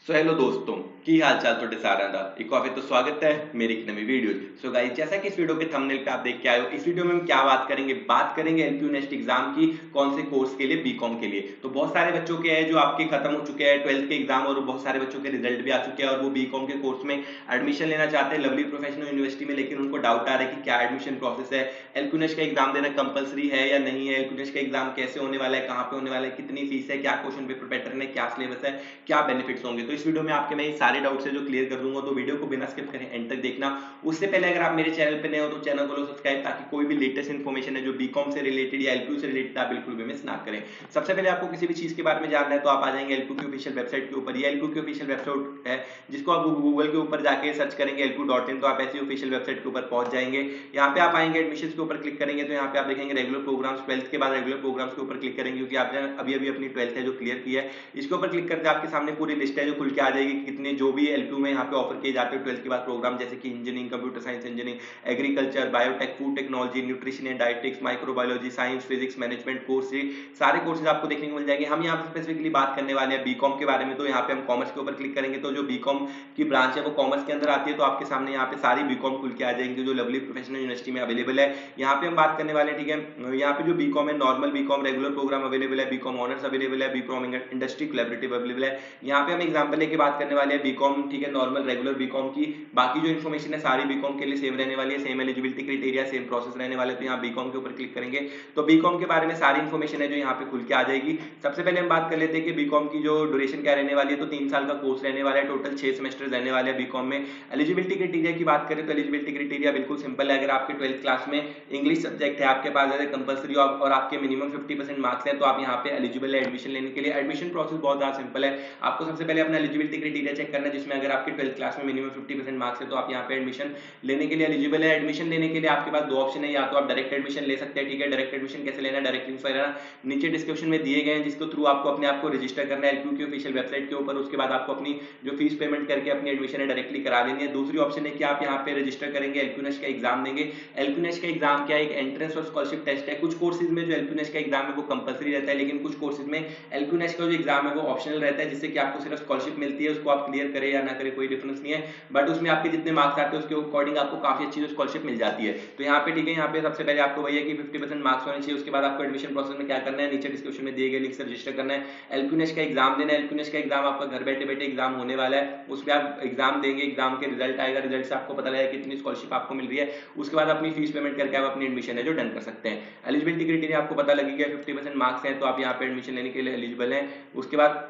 Hello दोस्तों की हाल चाल ਤੁਹਾਡੇ ਸਾਰਿਆਂ ਦਾ एक बार फिर तो स्वागत है मेरी एक नई वीडियो। सो गाइस, जैसा कि इस वीडियो के थंबनेल पे आप देख के आए हो, इस वीडियो में हम क्या बात करेंगे एलपीयू नेस्ट एग्जाम की, कौन से कोर्स के लिए, बीकॉम के लिए। तो बहुत सारे बच्चों के हैं जो आपके खत्म हो चुके हैं 12th के एग्जाम, और बहुत सारे बच्चों के रिजल्ट भी आ चुके हैं और वो बीकॉम के कोर्स में एडमिशन लेना चाहते हैं लवली प्रोफेशनल यूनिवर्सिटी में, लेकिन उनको डाउट आ रहा है कि क्या एडमिशन प्रोसेस है, एलपीयू नेस्ट का एग्जाम देना कंपलसरी है या नहीं है, एलपीयू नेस्ट का एग्जाम कैसे होने वाला है, कहाँ पे होने वाला है, कितनी फीस है, क्या क्वेश्चन पेपर पैटर्न है, क्या सिलेबस है, क्या बेनिफिट्स होंगे। तो इस वीडियो में आपके मैं सारे डाउट्स है जो क्लियर कर दूंगा, तो वीडियो को बिना स्किप करें एंड तक देखना। उससे पहले अगर आप मेरे चैनल पे नए हो तो चैनल को लो सब्सक्राइब, ताकि कोई भी लेटेस्ट इन्फॉर्मेशन है जो बीकॉम से रिलेटेड या एलपीयू से रिलेटेड आप बिल्कुल भी मिस ना करें। सबसे पहले आपको किसी भी चीज के बारे में जानना है तो आप आ जाएंगे एलपीयू की ऑफिशियल वेबसाइट के ऊपर। ये एलपीयू की ऑफिशियल वेबसाइट है जिसको आप गूगल के ऊपर जाके सर्च करेंगे lpu.in, तो आप ऐसी ऑफिशियल वेबसाइट के ऊपर पहुंच जाएंगे। यहाँ पे आप आएंगे एडमिशन के ऊपर क्लिक करेंगे तो यहाँ पे आप देखेंगे रेगुलर प्रोग्राम्स, 12th के बाद रेगुलर प्रोग्राम्स के ऊपर क्लिक करेंगे, क्योंकि आपने अभी अभी अपनी 12th है जो क्लियर की है। इसके ऊपर क्लिक करके आपके सामने पूरी लिस्ट है जो खुल के आ जाएगी, कितने जो भी एलपीयू में यहाँ पे ऑफर किए जाते हैं 12th के बाद प्रोग्राम, जैसे कि engineering, computer science engineering, agriculture, biotech, food technology, nutrition and dietetics, microbiology, science, physics, management course, सारे कोर्सेज आपको देखने को मिल जाएंगे। हम यहाँ पे स्पेसिफिकली बात करने वाले हैं बीकॉम के बारे में, तो यहाँ पे हम कॉमर्स के ऊपर क्लिक करेंगे तो जो बीकॉम की ब्रांच है वो कॉमर्स के अंदर आती है, तो आपके सामने यहाँ पे सारी बीकॉम खुल के आ जाएंगे जो लवली प्रोफेशनल यूनिवर्सिटी में अवेलेबल है। यहाँ पे हम बात करने वाले हैं, ठीक है। यहाँ पे जो बीकॉम है, normal BCom, regular programme available है, बीकॉम ऑनर्स अवेलेबल है, बीकॉम इंडस्ट्री कोलैबोरेटिव अवेलेबल है। यहाँ पे हम एग्जाम्पल लेके बात करने वाले हैं बीकॉम, ठीक है, नॉर्मल रेगुलर बीकॉम की। बाकी जो इन्फॉर्मेशन है सारी बीकॉम के लिए सेम रहने वाली है, same eligibility criteria, same process रहने वाले। तो यहाँ बीकॉम के ऊपर क्लिक करेंगे तो बीकॉम के बारे में सारी इन्फॉर्मेशन है जो यहाँ पे खुल के आ जाएगी। सबसे पहले हम बात कर लेते हैं कि बीकॉम की जो ड्यूरेशन क्या रहने वाली है, तो 3 साल का कोर्स रहने वाला है, टोटल 6 सेमेस्टर रहने वाले हैं बीकॉम में। एलिजिबिलिटी क्राइटेरिया की बात करें तो एलिजिबिलिटी क्राइटेरिया बिल्कुल सिंपल है। अगर आपके 12th क्लास में इंग्लिश सब्जेक्ट है आपके पास कंपलसरी और आपके मिनिमम 50% मार्क्स है तो आप यहाँ पे एलिजिबल है एडमिशन लेने के लिए। एडमिशन प्रोसेस बहुत ज्यादा सिंपल है। आपको सबसे पहले अपना एलिजिबिलिटी क्राइटेरिया चेक करना है, जिसमें अगर आपके 12th क्लास में मिनिमम 50% मार्क्स है तो आप यहाँ पे एडमिशन लेने के लिए एलिजिबल है। एडमिशन लेने के लिए आपके पास दो ऑप्शन है, या तो आप डायरेक्ट एडमिशन ले सकते हैं, ठीक है। डायरेक्ट एडमिशन कैसे लेना है, डायरेक्ट लिंक वगैरह नीचे डिस्क्रिप्शन में दिए गए हैं, जिसके थ्रू आपको अपने आप को रजिस्टर करना है एलपीयू की ऑफिशियल वेबसाइट के ऊपर। उसके बाद आपको अपनी जो फीस पेमेंट करके अपनी एडमिशन है डायरेक्टली करा देनी है। दूसरी ऑप्शन है कि आप यहाँ पे रजिस्टर करेंगे, एलपीयू नेस्ट का एग्जाम देंगे। एलपीयू नेस्ट का एग्जाम क्या है, एक एंट्रेंस और स्कॉलरशिप टेस्ट है। कुछ कोर्सेज में जो एलपीयू नेस्ट का एग्जाम है वो कंपलसरी रहता है, लेकिन कुछ कोर्सेज में एलपीयू नेस्ट का जो एग्जाम है वो ऑप्शनल रहता है, जिससे कि आपको सिर्फ स्कॉलरशिप मिलती है। उसको आप क्लियर करें या ना करें कोई डिफरेंस नहीं है, बट उसमें आपके जितने मार्क्स आते हैं उसके अकॉर्डिंग आपको काफी अच्छी स्कॉलरशिप मिल जाती है। तो यहाँ पे ठीक है, यहाँ पे सबसे पहले आपको भैया कि 50% मार्क्स होने चाहिए। उसके बाद आपको एडमिशन प्रोसेस में क्या करना है, नीचे डिस्क्रिप्शन में दिए गए लिंक से रजिस्टर करना है, एलपीयू नेस्ट का एग्जाम देना है। एलपीयू नेस्ट का एग्जाम आपका घर बैठे बैठे एग्जाम होने वाला है, उसमें आप एग्जाम देंगे, एग्जाम के रिजल्ट आएगा, रिजल्ट से आपको पता लगेगा कितनी स्कॉलरशिप आपको मिल रही है। उसके बाद अपनी फीस पेमेंट करके आप अपनी एडमिशन है जो डन कर सकते हैं। एलिजिबिलिटी क्राइटेरिया आपको पता लगेगा, 50% मार्क्स हैं तो आप यहाँ पे एडमिशन लेने के लिए एलिजिबल हैं। उसके बाद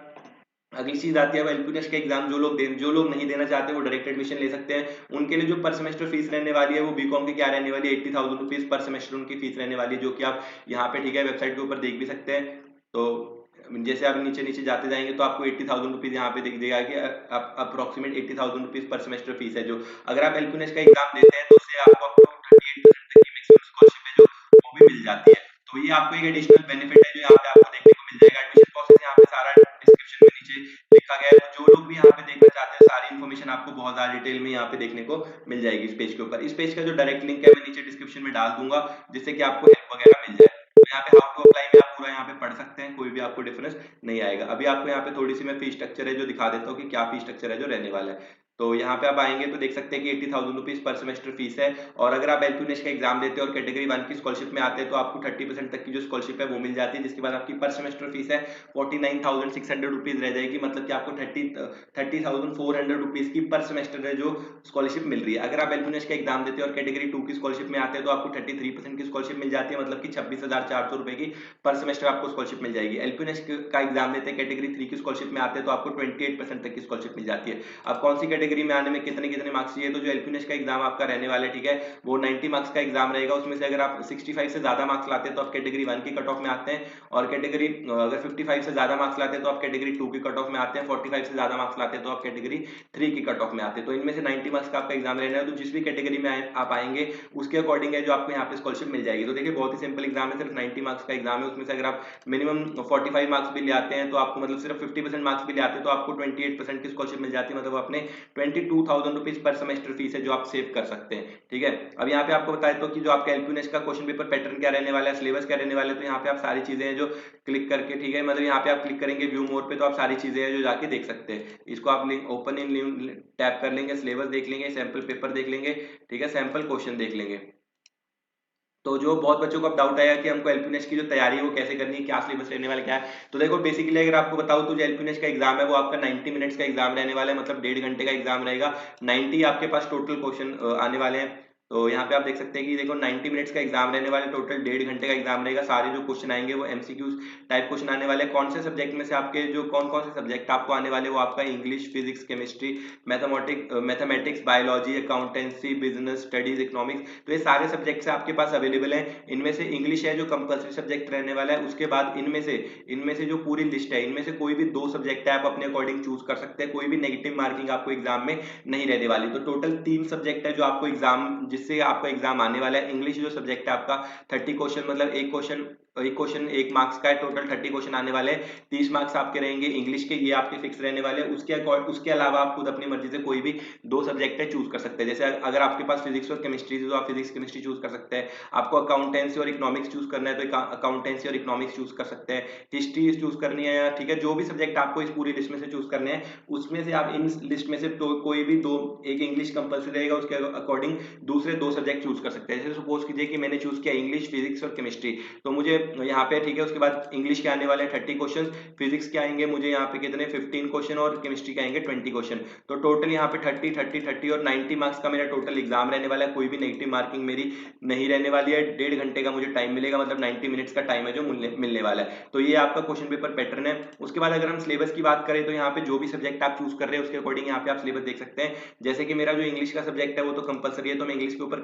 अगली चीज आती है एलपीयू नेस्ट का एग्जाम जो लोग नहीं देना चाहते वो डायरेक्ट एडमिशन ले सकते हैं। उनके लिए जो पर सेमेस्टर फीस रहने वाली है वो बीकॉम की क्या रहने वाली है, 80,000 रुपीज पर सेमेस्टर उनकी फीस रहने वाली है, जो कि आप यहाँ पे ठीक है वेबसाइट के ऊपर देख भी सकते हैं। तो जैसे आप नीचे नीचे जाते जाएंगे तो आपको 80,000 रुपीज यहाँ पे दिख देगा कि approximate 80,000 rupees per semester fees है। जो अगर आप एलपीयू नेस्ट का एग्जाम देते हैं तो उससे आपको 38% तक की मैक्सिमम स्कॉलरशिप है जो वो भी मिल जाती है। तो ये आपको एक एडिशनल बेनिफिट है जो यहाँ पे आपको देखने को मिल जाएगा। एडमिशन प्रोसेस यहाँ पे सारा डिस्क्रिप्शन में नीचे लिखा गया है, तो जो लोग भी यहाँ पे देखना चाहते हैं सारी इन्फॉर्मेशन आपको बहुत ज्यादा डिटेल में यहाँ पे देखने को मिल जाएगी इस पेज के ऊपर। इस पेज का जो डायरेक्ट लिंक है मैं नीचे डिस्क्रिप्शन में डाल दूंगा, जिससे कि आपको हेल्प वगैरह मिल जाए। तो यहाँ पे हाउ टू अप्लाई में आप पूरा यहाँ पे पढ़ सकते हैं, कोई भी आपको डिफरेंस नहीं आएगा। अभी आपको यहाँ पे थोड़ी सी मैं फीस स्ट्रक्चर है जो दिखा देता हूँ कि क्या फीस स्ट्रक्चर है जो रहने वाला है। तो यहाँ पे आप आएंगे तो देख सकते हैं कि 80,000 रुपीज पर सेमेस्टर फीस है। और अगर आप एलपीयू नेस्ट का एग्जाम देते हैं और कैटेगरी 1 की स्कॉलरशिप में आते हैं तो आपको 30% तक की जो स्कॉलरशिप है वो मिल जाती है, जिसके बाद आपकी पर सेमेस्टर फीस है 49,600 रुपीज रह जाएगी, मतलब कि आपको 30,400 रुपीज की पर सेमेस्टर है जो स्कॉलरशिप मिल रही है। अगर आप एलपीयू नेस्ट का एग्जाम देते हैं और कैटेगरी 2 की स्कॉलरशिप में आते हैं तो आपको 33% की स्कॉलरशिप मिल जाती है, मतलब कि 26,400 रुपए की पर सेमेस्टर आपको स्कॉलरशिप मिल जाएगी। एलपीयू नेस्ट का एग्जाम देते हैं कैटेगरी 3 की स्कॉलरशिप में आते हैं तो आपको 28% तक की स्कॉलरशिप मिल जाती है। अब कौन सी कैटेगरी में आने में कितने मार्क्स चाहिए, तो जो एलपीयू नेस्ट का एग्जाम आपका रहने वाला है, ठीक है, वो 90 मार्क्स का एग्जाम रहेगा। उसमें से अगर आप 65 से ज्यादा मार्क्स लाते हैं तो आप कैटेगरी 1 की कट ऑफ में आते हैं, और कैटेगरी अगर 55 से ज्यादा मार्क्स लाते हैं तो आप कैटेगरी 2 की कट ऑफ में आते हैं, 45 से ज्यादा मार्क्स लाते हैं तो आप कैटेगरी 3 की कट ऑफ में आते हैं। तो इनमें से 90 मार्क्स का आपका एग्जाम रहना है, तो जिस भी कैटेगरी में आप आएंगे उसके अकॉर्डिंग है जो आपको यहाँ पे स्कॉलरशिप मिल जाएगी। तो देखिए बहुत ही सिंपल एग्जाम है, सिर्फ 90 मार्क्स का एग्जाम है। उसमें से अगर आप मिनिमम 45 मार्क्स भी ले आते हैं तो आपको मतलब सिर्फ 50% मार्क्स भी ले आते हैं तो आपको 28% की स्कॉलरशिप मिल जाती है, मतलब अपने 22,000 रुपीज पर सेमेस्टर फीस है जो आप सेव कर सकते हैं। ठीक है, अब यहाँ पे आपको बताए तो कि जो आपका एलपीनेस का क्वेश्चन पेपर पैटर्न क्या रहने वाला है, सिलेबस क्या रहने वाला है, तो यहाँ पे आप सारी चीजें हैं जो क्लिक करके, ठीक है, मतलब यहाँ पे आप क्लिक करेंगे व्यू मोर पे तो आप सारी चीजें हैं जो जाके देख सकते हैं। इसको आप लिंक ओपन इन टैप कर लेंगे, सिलेबस देख लेंगे, सैंपल पेपर देख लेंगे, ठीक है, सैंपल क्वेश्चन देख लेंगे। तो जो बहुत बच्चों को अब डाउट आया कि हमको एलपीनेस की जो तैयारी है वो कैसे करनी है, क्या सिलेबस रहने वाला क्या है, तो देखो बेसिकली अगर आपको बताऊं तो जो एलपीनेस का एग्जाम है वो आपका 90 मिनट्स का एग्जाम रहने वाला है, मतलब 1.5 घंटे का एग्जाम रहेगा। 90 आपके पास टोटल क्वेश्चन आने वाले हैं। तो यहाँ पे आप देख सकते हैं कि देखो 90 मिनट्स का एग्जाम रहने वाले, टोटल 1.5 घंटे का एग्जाम रहेगा। सारे जो क्वेश्चन आएंगे वो एमसीक्यूज टाइप क्वेश्चन आने वाले। कौन से सब्जेक्ट में से आपके जो कौन कौन से सब्जेक्ट आपको आने वाले, वो आपका English, physics, chemistry, mathematics, biology, accountancy, business studies, economics, तो ये सारे सब्जेक्ट्स आपके पास अवेलेबल हैं। इनमें से इंग्लिश है जो कंपल्सरी सब्जेक्ट रहने वाला है। उसके बाद इनमें से जो पूरी लिस्ट है, इनमें से कोई भी 2 सब्जेक्ट है आप अपने अकॉर्डिंग चूज कर सकते हैं। कोई भी नेगेटिव मार्किंग आपको एग्जाम में नहीं रहने वाली। तो टोटल 3 सब्जेक्ट है जो आपको एग्जाम, जिससे आपका एग्जाम आने वाला है। इंग्लिश जो सब्जेक्ट है आपका 30 क्वेश्चन, मतलब एक क्वेश्चन 1 मार्क्स का है, टोटल 30 क्वेश्चन आने वाले हैं। 30 मार्क्स आपके रहेंगे इंग्लिश के, ये आपके फिक्स रहने वाले हैं। उसके अलावा आप खुद अपनी मर्जी से कोई भी 2 सब्जेक्ट है चूज कर सकते हैं। जैसे अगर आपके पास फिजिक्स और केमिस्ट्री है तो आप फिजिक्स केमिस्ट्री चूज कर सकते हैं। आपको अकाउंटेंसी और इकोनॉमिक्स चूज करना है तो अकाउंटेंसी और इकोनॉमिक्स चूज कर सकते हैं। हिस्ट्री चूज करनी है, ठीक है, जो भी सब्जेक्ट आपको इस पूरी लिस्ट में से चूज करने हैं, उसमें से आप इन लिस्ट में से तो कोई भी 2, एक इंग्लिश कंपल्सरी रहेगा, उसके अकॉर्डिंग दूसरे 2 सब्जेक्ट चूज कर सकते हैं। जैसे सपोज कीजिए कि मैंने चूज किया इंग्लिश, फिजिक्स और केमिस्ट्री, तो मुझे यहाँ पे, ठीक है, उसके बाद इंग्लिश के आने वाले 30 क्वेश्चन, फिजिक्स के आएंगे मुझे यहाँ पे कितने 15 क्वेश्चन, और केमिस्ट्री के आएंगे 20 क्वेश्चन। तो टोटल यहाँ पे 30 और 90 मार्क्स का मेरा टोटल एग्जाम रहने वाला है। कोई भी नेगेटिव मार्किंग मेरी नहीं रहने वाली है। 1.5 घंटे का मुझे टाइम मिलेगा, मतलब 90 मिनट्स का टाइम है जो मिलने वाला है। तो ये आपका क्वेश्चन पेपर पैटर्न है। उसके बाद अगर हम सिलेबस की बात करें तो यहाँ पे जो भी सब्जेक्ट आप चूज कर रहे हैं उसके अकॉर्डिंग यहाँ पे आप सिलेबस देख सकते हैं। जैसे कि मेरा जो इंग्लिश का सब्जेक्ट है वो तो कंपलसरी है, तो मैं इंग्लिश के ऊपर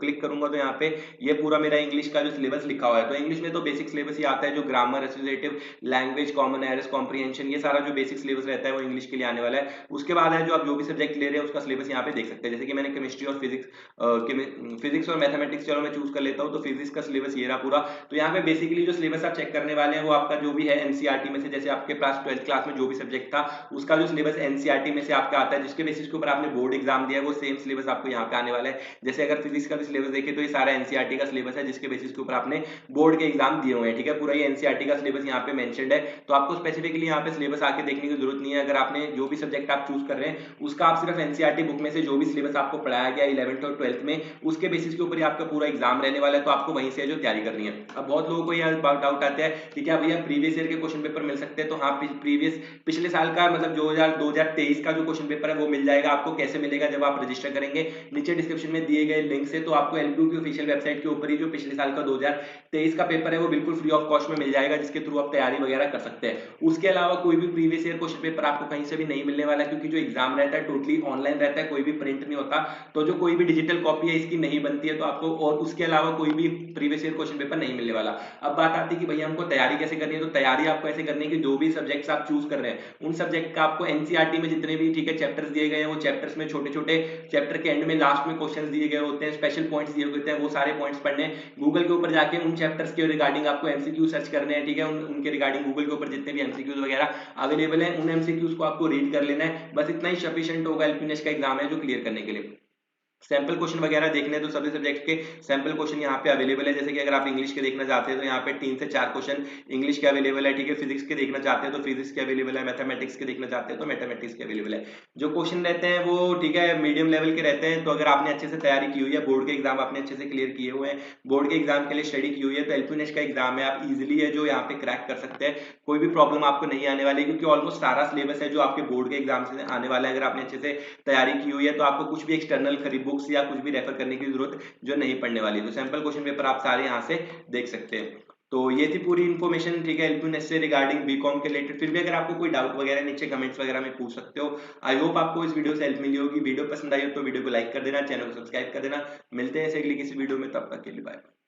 क्लिक करूंगा तो यहाँ पे ये पूरा मेरा इंग्लिश का जो सिलेबस लिखा हुआ है। तो इंग्लिश में तो बेसिक सिलेबस ही आता है, जो grammar, associative language, common errors, comprehension, ये सारा जो बेसिक सिलेबस रहता है वो इंग्लिश के लिए आने वाला है। उसके बाद है जो आप जो भी सब्जेक्ट ले रहे हैं उसका सिलेबस यहाँ पे देख सकते हैं। जैसे कि मैंने केमिस्ट्री और फिजिक्स और मैथमेटिक्स, चलो मैं चूज कर लेता हूँ, तो फिजिक्स का सिलेबस ये रहा पूरा। तो यहाँ पे बेसिकली जो सिलेबस आप चेक करने वाले हैं वो आपका जो भी है एनसीईआरटी में से, जैसे आपके पास 12th क्लास में जो भी सब्जेक्ट था उसका जो सिलेबस एनसीईआरटी में से आपका आता है, जिसके बेसिस के ऊपर आपने बोर्ड एग्जाम दिया है, वो सेम सिलेबस आपको यहाँ पे आने वाला है। जैसे अगर फिजिक्स का भी सिलेबस देखें तो ये सारा एनसीईआरटी का सिलेबस है, जिसके बेसिस के ऊपर आपने बोर्ड के एग्जाम दिए हुए हैं। ठीक है, पूरा ये एनसीईआरटी का सिलेबस यहाँ पे मेंशन्ड है, तो आपको स्पेसिफिकली यहाँ पे सिलेबस आके देखने की जरूरत नहीं है। अगर आपने जो भी सब्जेक्ट आप चूज कर रहे हैं उसका आप सिर्फ एनसीईआरटी बुक में से जो भी सिलेबस आपको पढ़ाया गया 11th और 12th में, उसके बेसिस के ऊपर ही आपका पूरा एग्जाम रहने वाला है, तो आपको वहीं से जो तैयारी करनी है। अब बहुत लोगों को यह डाउट आता है कि क्या भैया प्रीवियस ईयर के क्वेश्चन पेपर मिल सकते हैं, तो हाँ, पिछले साल का, मतलब 2023 का जो क्वेश्चन पेपर है वो मिल जाएगा आपको। कैसे मिलेगा, जब आप रजिस्टर करेंगे नीचे डिस्क्रिप्शन में दिए गए लिंक से, तो आपको एलपीयू की ऑफिशियल वेबसाइट के ऊपर ही जो पिछले साल का 2023 का पेपर है वो बिल्कुल फ्री ऑफ कॉस्ट में मिल जाएगा, जिसके थ्रू आप तैयारी वगैरह कर सकते हैं। उसके अलावा कोई भी प्रीवियस ईयर क्वेश्चन पेपर आपको कहीं से भी नहीं मिलने वाला, क्योंकि जो एग्जाम रहता है टोटली ऑनलाइन रहता है, कोई भी प्रिंट नहीं होता। तो जो कोई भी डिजिटल कॉपी है इसकी नहीं बनती है, तो आपको और उसके अलावा कोई भी प्रीवियस ईयर क्वेश्चन पेपर नहीं मिलने वाला। अब बात आती है कि भैया हमको तैयारी कैसे करनी है, तो तैयारी आपको ऐसे करनी है कि जो भी सब्जेक्ट्स आप चूज कर रहे हैं उन सब्जेक्ट का आपको एनसीईआरटी में जितने भी, ठीक है, चैप्टर्स दिए गए हैं, वो चैप्टर्स में छोटे छोटे चैप्टर के एंड में लास्ट में क्वेश्चंस दिए गए होते हैं, स्पेशल पॉइंट्स दिए होते हैं, वो सारे पॉइंट्स पढ़ने। गूगल के ऊपर जाके उन चैप्टर्स के रिगार्डिंग आपको एमसीक्यू सर्च करने हैं, ठीक है, उनके रिगार्डिंग गूगल के ऊपर जितने भी एमसीक्यूज वगैरह अवेलेबल है उन एमसीक्यूज को आपको रीड कर लेना है। बस इतना ही सफिशिएंट होगा एलपीनेस का एग्जाम है जो क्लियर करने के लिए। सैंपल क्वेश्चन वगैरह देखने तो सभी सब्जेक्ट के सैंपल क्वेश्चन यहाँ पे अवेलेबल है। जैसे कि अगर आप इंग्लिश के देखना चाहते हैं तो यहाँ पे 3 से 4 क्वेश्चन इंग्लिश के अवेलेबल है, ठीक है। फिजिक्स के देखना चाहते हैं तो फिजिक्स के अवेलेबल है, मैथमेटिक्स के देखना चाहते हैं तो मैथमेटिक्स के अवेलेबल है। जो क्वेश्चन रहते हैं वो, ठीक है, मीडियम लेवल के रहते हैं। तो अगर आपने अच्छे से तैयारी की हुई है, बोर्ड के एग्जाम आपने अच्छे से क्लियर किए हुए हैं, बोर्ड के एग्जाम के लिए स्टडी की हुई है, तो एलपीनेस का एग्जाम है आप इजिली है जो यहाँ पे क्रैक कर सकते हैं। कोई भी प्रॉब्लम आपको नहीं आने वाली, क्योंकि ऑलमोस्ट सारा सिलेबस है जो आपके बोर्ड के एग्जाम से आने वाला है। अगर आपने अच्छे से तैयारी की हुई है तो आपको कुछ भी एक्सटर्नल खरीद बुक्स या कुछ भी रेफर करने की जरूरत जो नहीं पड़ने वाली। तो सैंपल क्वेश्चन पेपर आप सारे यहाँ से देख सकते हैं। तो ये थी पूरी इन्फॉर्मेशन, ठीक है, एलपीनेस से रिगार्डिंग बीकॉम के रिलेटेड। फिर भी अगर आपको कोई डाउट वगैरह नीचे कमेंट्स वगैरह में पूछ सकते हो। आई होप आपको इस वीडियो से हेल्प मिली होगी। वीडियो पसंद आई हो तो वीडियो को लाइक कर देना, चैनल को सब्सक्राइब कर देना। मिलते हैं ऐसे अगली किसी वीडियो में, तब तक के लिए बाय।